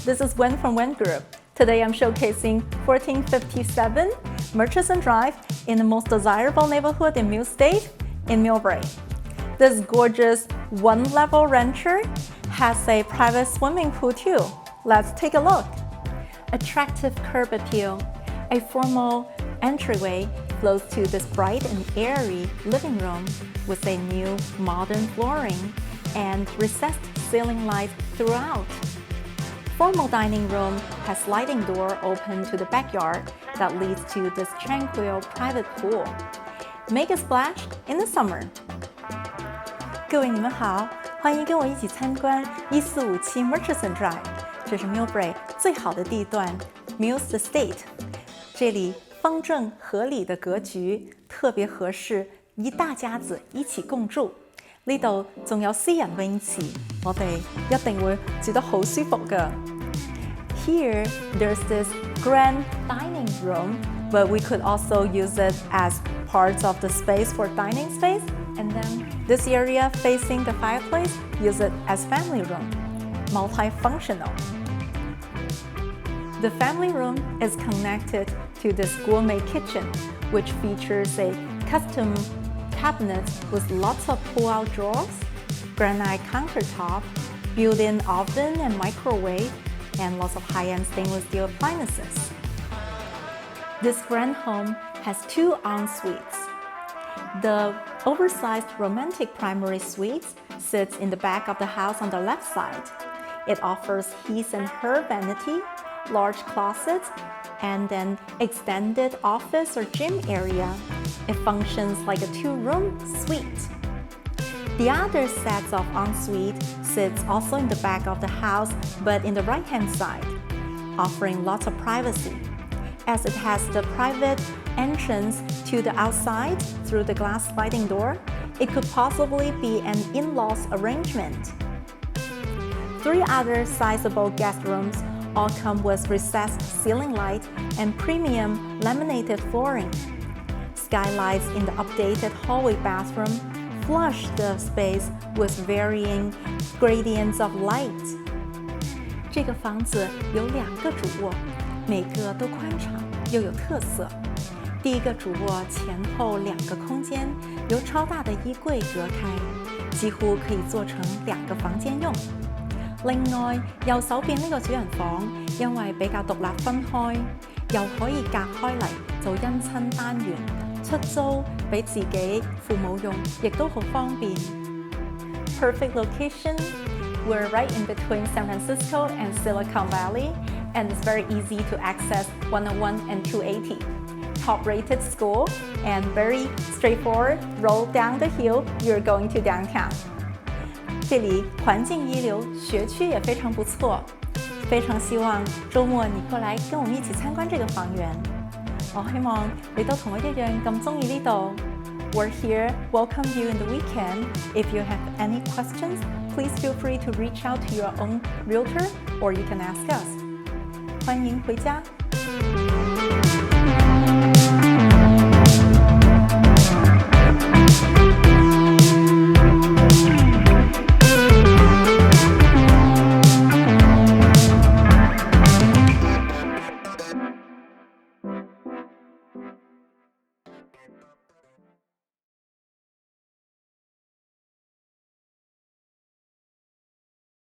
this is Wen from Wen Guo. Today I'm showcasing 1457 Murchison Drive in the most desirable neighborhood in Mill State, in Millbrae. This gorgeous one-level rancher has a private swimming pool too. Let's take a look. Attractive curb appeal, a formal entryway flows to this bright and airy living room with a new modern flooring and recessed ceiling light throughout. Formal dining room has sliding door open to the backyard that leads to this tranquil private pool. Make a splash in the summer. 各位你们好，欢迎跟我一起参观1457 Murchison Drive， 这是 Millbrae 最好的地段 Mill Estate。这里方正合理的格局，特別合適一大家子一起共住。呢度仲有私人泳池，我哋一定會住得好舒服㗎。Here, there's this grand dining room, but we could also use it as parts of the space for dining space. And then this area facing the fireplace, use it as family room, multifunctional. The family room is connected to this gourmet kitchen, which features a custom cabinet with lots of pull-out drawers, granite countertop, built-in oven and microwave, and lots of high-end stainless steel appliances. This grand home has 2 en-suites. The oversized romantic primary suite sits in the back of the house on the left side. It offers his and her vanity, large closets, and an extended office or gym area. It functions like a 2-room suite. The other set of ensuite sits also in the back of the house, but in the right-hand side, offering lots of privacy, as it has the private entrance to the outside through the glass sliding door. It could possibly be an in-laws arrangement. 3 other sizable guest rooms all come with recessed ceiling light and premium laminated flooring. Skylights in the updated hallway bathroom flush the space with varying gradients of light. 这个房子有2个主卧，每个都宽敞又有特色。第一个主卧前后2个空間由超大的衣櫃隔開，幾乎可以做成2個房間用。另外，右手邊呢個主人房因為比較獨立分開，又可以隔開嚟做姻親單元，出租俾自己父母用，亦都好方便。Perfect location. We're right in between San Francisco and Silicon Valley, and it's very easy to access 101 and 280. Top-rated school and very straightforward. Roll down the hill, you're going to downtown. 这里环境一流，學區也非常不錯。非常希望週末你過來跟我們一起參觀這個房源。我希望你都同我一樣咁鍾意呢度。We're here, welcome you in the weekend. If you have any questions, please feel free to reach out to your own realtor or you can ask us. 歡迎回家。